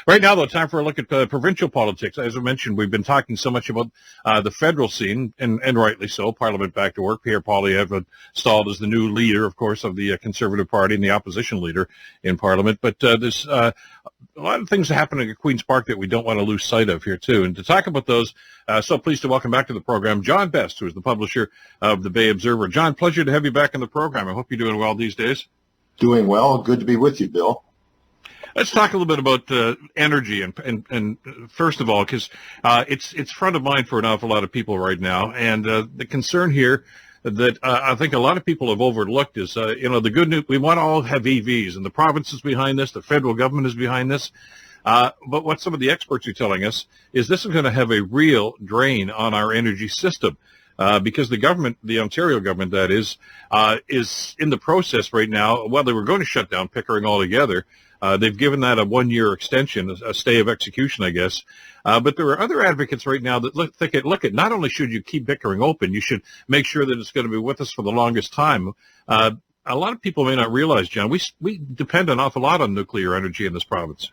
Right now, though, time for a look at provincial politics. As I mentioned, we've been talking so much about the federal scene, and rightly so. Parliament back to work. Pierre Poilievre installed as the new leader, of course, of the Conservative Party and the opposition leader in Parliament. But there's a lot of things happening at Queen's Park that we don't want to lose sight of here, too. And to talk about those, so pleased to welcome back to the program John Best, who is the publisher of the Bay Observer. John, pleasure to have you back in the program. I hope you're doing well these days. Doing well. Good to be with you, Bill. Let's talk a little bit about energy, and first of all, because it's front of mind for an awful lot of people right now, and the concern here that I think a lot of people have overlooked is, the good news. We want to all have EVs, and the province is behind this, the federal government is behind this. But what some of the experts are telling us is this is going to have a real drain on our energy system. Because the government, the Ontario government, that is in the process right now. Well, they were going to shut down Pickering altogether. They've given that a 1-year extension, a stay of execution, I guess. But there are other advocates right now that look at not only should you keep Pickering open, you should make sure that it's going to be with us for the longest time. A lot of people may not realize, John, we depend an awful lot on nuclear energy in this province.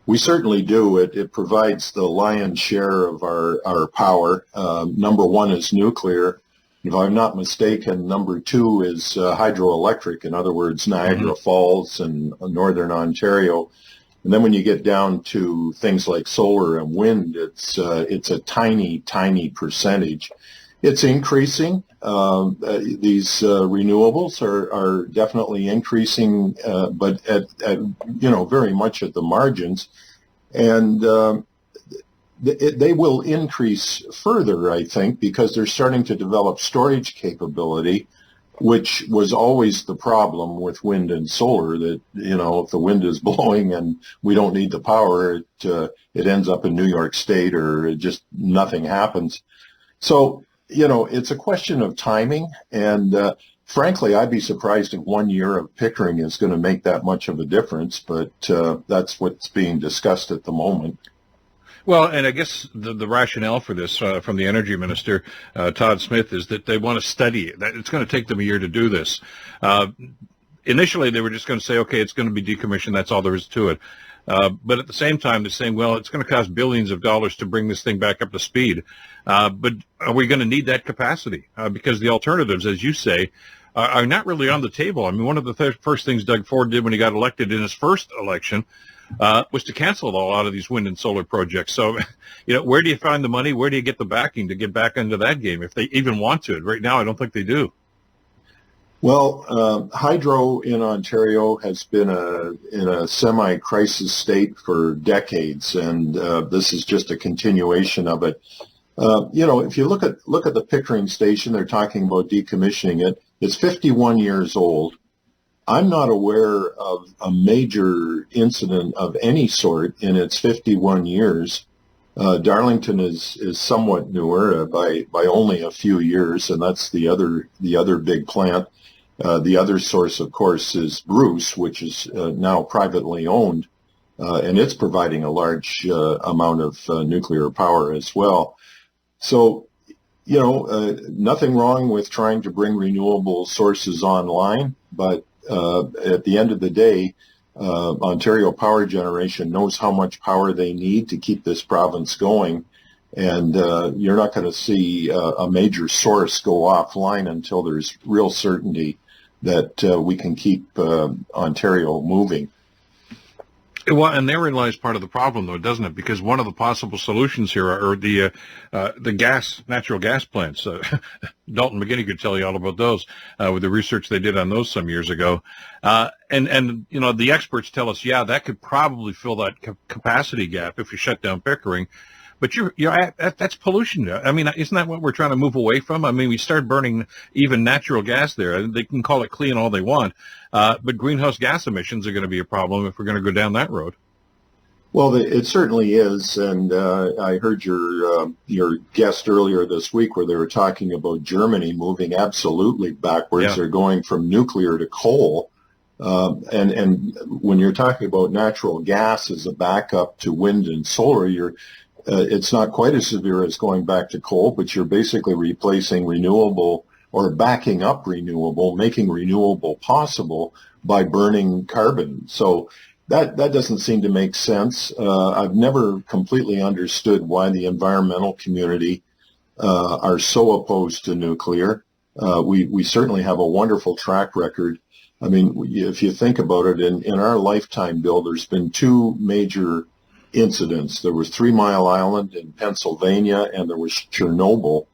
We certainly do. It provides the lion's share of our power. Number one is nuclear. If I'm not mistaken, number two is hydroelectric, in other words, Niagara Falls and Northern Ontario. And then when you get down to things like solar and wind, it's a tiny, tiny percentage. It's increasing. These renewables are definitely increasing, but at very much at the margins, and they will increase further, I think, because they're starting to develop storage capability, which was always the problem with wind and solar. That if the wind is blowing and we don't need the power, it ends up in New York State, or just nothing happens. So. It's a question of timing, and frankly, I'd be surprised if 1 year of Pickering is going to make that much of a difference, but that's what's being discussed at the moment. Well, and I guess the rationale for this from the Energy Minister, Todd Smith, is that they want to study it. That it's going to take them a year to do this. Initially, they were just going to say, okay, it's going to be decommissioned. That's all there is to it. But at the same time, they're saying, well, it's going to cost billions of dollars to bring this thing back up to speed. But are we going to need that capacity? Because the alternatives, as you say, are not really on the table. I mean, one of the first things Doug Ford did when he got elected in his first election was to cancel a lot of these wind and solar projects. So, where do you find the money? Where do you get the backing to get back into that game, if they even want to? Right now, I don't think they do. Well, hydro in Ontario has been in a semi-crisis state for decades, and this is just a continuation of it. If you look at the Pickering station, they're talking about decommissioning it. It's 51 years old. I'm not aware of a major incident of any sort in its 51 years. Darlington is somewhat newer by only a few years, and that's the other big plant. The other source, of course, is Bruce, which is now privately owned, and it's providing a large amount of nuclear power as well. So, nothing wrong with trying to bring renewable sources online, but at the end of the day, Ontario Power Generation knows how much power they need to keep this province going, and you're not going to see a major source go offline until there's real certainty that we can keep Ontario moving. Well, and therein lies part of the problem, though, doesn't it? Because one of the possible solutions here are the natural gas plants. Dalton McGuinness could tell you all about those with the research they did on those some years ago. And the experts tell us, yeah, that could probably fill that capacity gap if you shut down Pickering. But that's pollution. I mean, isn't that what we're trying to move away from? I mean, we start burning even natural gas there. They can call it clean all they want, but greenhouse gas emissions are going to be a problem if we're going to go down that road. Well, it certainly is, and I heard your guest earlier this week where they were talking about Germany moving absolutely backwards. Yeah. They're going from nuclear to coal. And when you're talking about natural gas as a backup to wind and solar, it's not quite as severe as going back to coal, but you're basically replacing renewable or backing up renewable, making renewable possible by burning carbon. So that doesn't seem to make sense. I've never completely understood why the environmental community are so opposed to nuclear. We certainly have a wonderful track record. I mean, if you think about it, in our lifetime, Bill, there's been two major incidents. There was 3 Mile Island in Pennsylvania, and there was Chernobyl.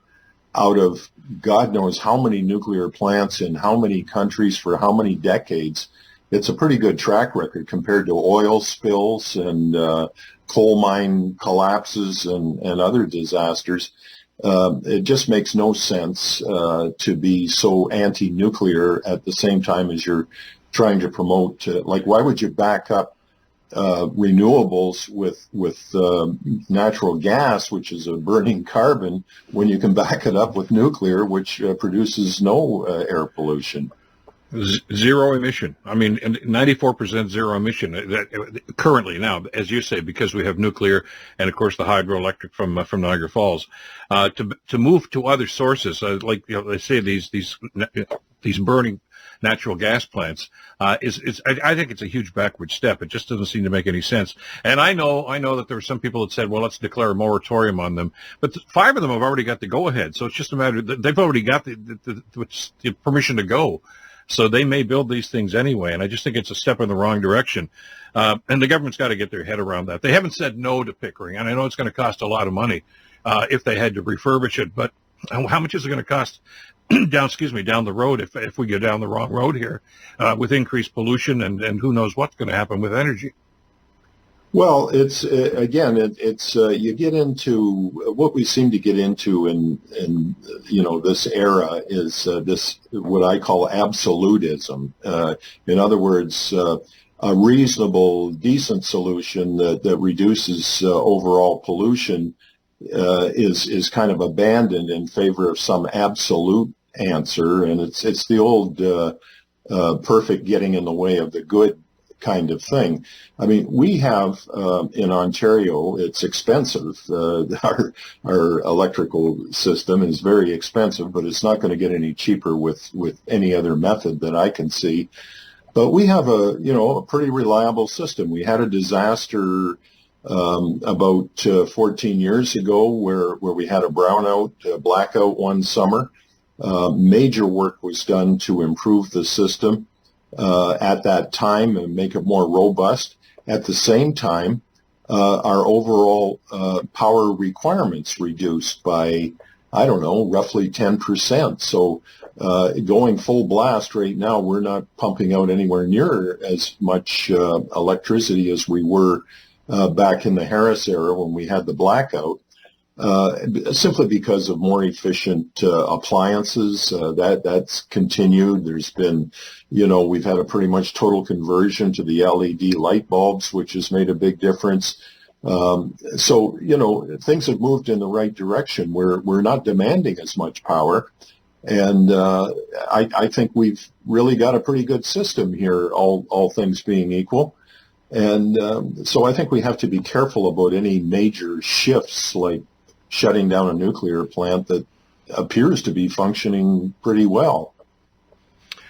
Out of God knows how many nuclear plants in how many countries for how many decades, it's a pretty good track record compared to oil spills and coal mine collapses and other disasters. It just makes no sense to be so anti-nuclear at the same time as you're trying to promote. Like, why would you back up renewables with natural gas, which is a burning carbon, when you can back it up with nuclear, which produces no air pollution? Zero emission. I mean, 94% zero emission currently now, as you say, because we have nuclear and, of course, the hydroelectric from Niagara Falls. To move to other sources, like they say these burning natural gas plants, I think it's a huge backward step. It just doesn't seem to make any sense. And I know that there were some people that said, well, let's declare a moratorium on them. But 5 of them have already got the go-ahead. So it's just a matter that they've already got the permission to go. So they may build these things anyway. And I just think it's a step in the wrong direction. And the government's got to get their head around that. They haven't said no to Pickering. And I know it's going to cost a lot of money if they had to refurbish it. But how much is it going to cost down the road if we go down the wrong road here with increased pollution and who knows what's going to happen with energy? Well, it's you get into what we seem to get into in this era is this what I call absolutism. In other words, a reasonable, decent solution that reduces overall pollution is kind of abandoned in favor of some absolute answer, and it's the old perfect getting in the way of the good kind of thing. I mean, we have in Ontario, it's expensive. Our electrical system is very expensive, but it's not going to get any cheaper with any other method that I can see. But we have a pretty reliable system. We had a disaster about 14 years ago where we had a blackout one summer. Major work was done to improve the system at that time and make it more robust. At the same time, our overall power requirements reduced by, roughly 10%. So going full blast right now, we're not pumping out anywhere near as much electricity as we were back in the Harris era when we had the blackout. Simply because of more efficient appliances. That's continued. There's been, we've had a pretty much total conversion to the LED light bulbs, which has made a big difference. So things have moved in the right direction. We're not demanding as much power. And I think we've really got a pretty good system here, all things being equal. And so I think we have to be careful about any major shifts like shutting down a nuclear plant that appears to be functioning pretty well.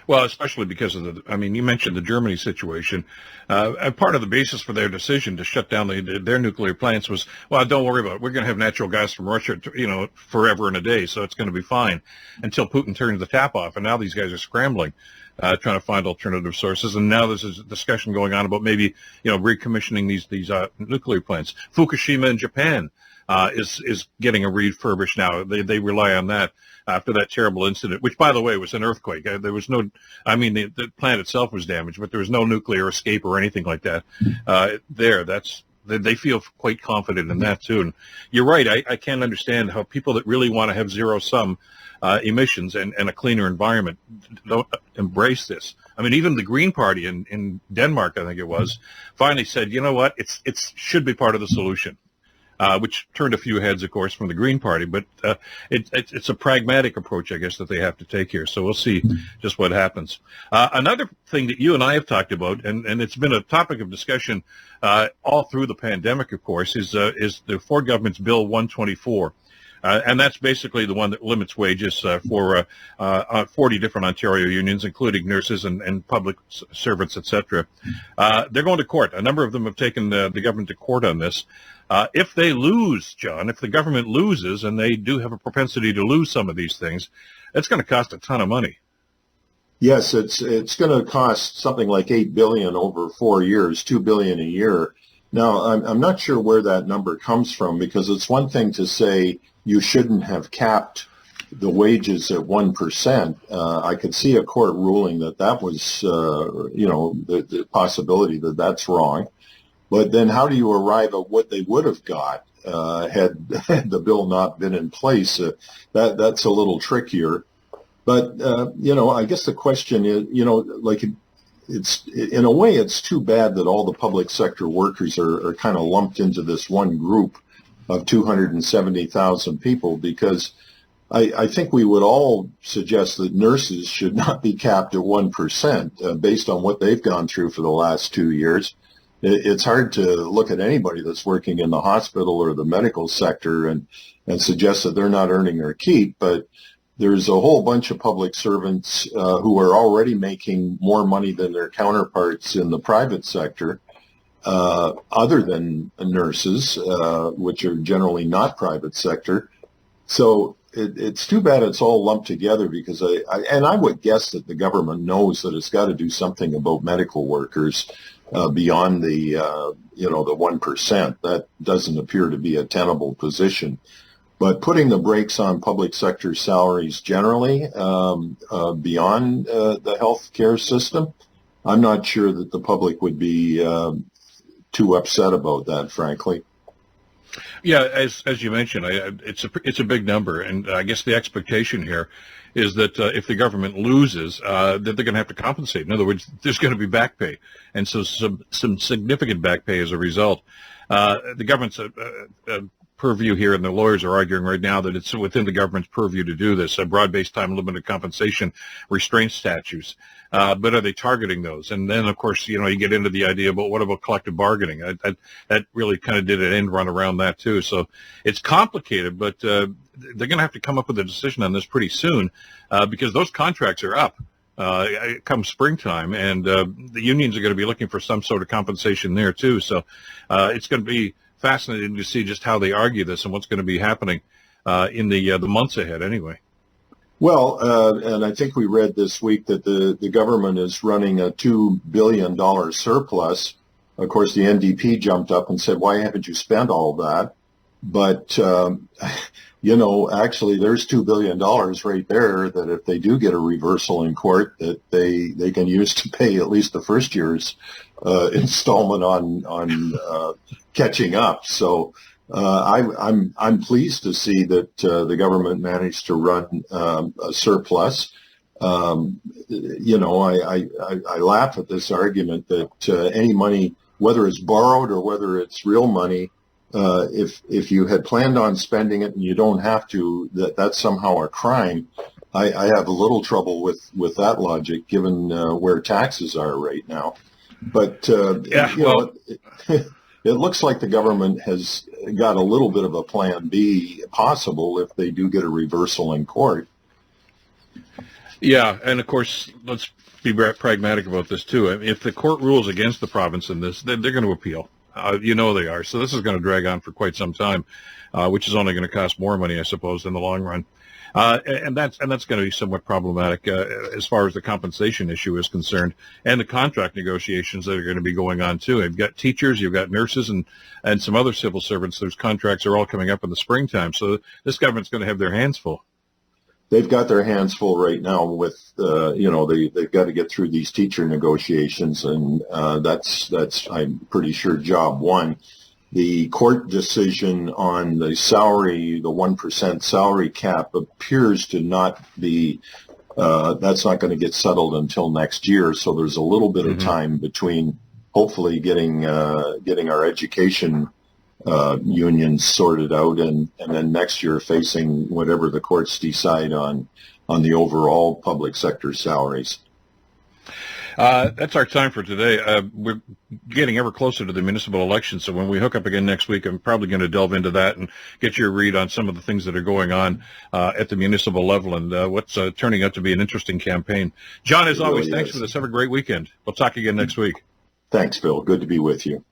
Well, especially because of you mentioned the Germany situation. Part of the basis for their decision to shut down their nuclear plants was, well, don't worry about it. We're going to have natural gas from Russia, forever and a day, so it's going to be fine until Putin turns the tap off. And now these guys are scrambling, trying to find alternative sources. And now there's a discussion going on about maybe, recommissioning these nuclear plants. Fukushima in Japan is getting a refurbished now. They rely on that after that terrible incident, which, by the way, was an earthquake. There was no, the plant itself was damaged, but there was no nuclear escape or anything like that there. They feel quite confident in that, too. And you're right. I can't understand how people that really want to have zero-sum emissions and a cleaner environment don't embrace this. Even the Green Party in Denmark, I think it was, finally said, you know what, it should be part of the solution. Which turned a few heads, of course, from the Green Party. But it's a pragmatic approach, I guess, that they have to take here. So we'll see just what happens. Another thing that you and I have talked about, and it's been a topic of discussion all through the pandemic, of course, is the Ford government's Bill 124, And that's basically the one that limits wages for 40 different Ontario unions, including nurses and public servants, etc. They're going to court. A number of them have taken the government to court on this. If they lose, John, if the government loses, and they do have a propensity to lose some of these things, it's going to cost a ton of money. Yes, it's going to cost something like $8 billion over 4 years, $2 billion a year. Now, I'm not sure where that number comes from, because it's one thing to say you shouldn't have capped the wages at 1%. I could see a court ruling that was, the possibility that that's wrong. But then how do you arrive at what they would have got had the bill not been in place? That's a little trickier. But, I guess the question is, it's in a way, it's too bad that all the public sector workers are kind of lumped into this one group of 270,000 people, because I think we would all suggest that nurses should not be capped at 1% based on what they've gone through for the last 2 years. It's hard to look at anybody that's working in the hospital or the medical sector and suggest that they're not earning their keep, but there's a whole bunch of public servants who are already making more money than their counterparts in the private sector, other than nurses, which are generally not private sector. So it's too bad it's all lumped together, because I would guess that the government knows that it's got to do something about medical workers beyond the 1%. That doesn't appear to be a tenable position. But putting the brakes on public sector salaries generally beyond the health care system, I'm not sure that the public would be too upset about that, frankly. Yeah, as you mentioned, it's a big number, and I guess the expectation here is that if the government loses, that they're going to have to compensate. In other words, there's going to be back pay, and so some significant back pay as a result. The government's purview here, and the lawyers are arguing right now that it's within the government's purview to do this, broad-based time limited compensation restraint statutes. But are they targeting those? And then, of course, you get into the idea about what about collective bargaining? That really kind of did an end run around that too. So it's complicated, but they're going to have to come up with a decision on this pretty soon, because those contracts are up come springtime, and the unions are going to be looking for some sort of compensation there too. So it's going to be fascinating to see just how they argue this and what's going to be happening in the months ahead anyway. Well, and I think we read this week that the government is running a $2 billion surplus. Of course, the NDP jumped up and said, why haven't you spent all that? But, actually there's $2 billion right there that if they do get a reversal in court, that they can use to pay at least the first year's installment on catching up. So I'm pleased to see that the government managed to run a surplus. I laugh at this argument that any money, whether it's borrowed or whether it's real money, if you had planned on spending it and you don't have to, that's somehow a crime. I have a little trouble with that logic, given where taxes are right now. But it looks like the government has got a little bit of a plan B possible if they do get a reversal in court. Yeah, and of course, let's be pragmatic about this too. If the court rules against the province in this, they're going to appeal. They are. So this is going to drag on for quite some time, which is only going to cost more money, I suppose, in the long run. And that's going to be somewhat problematic as far as the compensation issue is concerned, and the contract negotiations that are going to be going on too. You've got teachers, you've got nurses, and some other civil servants whose contracts are all coming up in the springtime. So this government's going to have their hands full. They've got their hands full right now with, they've got to get through these teacher negotiations, and that's I'm pretty sure job one. The court decision on the salary, the 1% salary cap, appears to not be, that's not going to get settled until next year. So there's a little bit of time between hopefully getting our education unions sorted out, and then next year facing whatever the courts decide on the overall public sector salaries. That's our time for today. We're getting ever closer to the municipal election, so when we hook up again next week, I'm probably going to delve into that and get your read on some of the things that are going on at the municipal level and what's turning out to be an interesting campaign. John, as always, thanks for this. Have a great weekend. We'll talk again next week. Thanks, Bill. Good to be with you.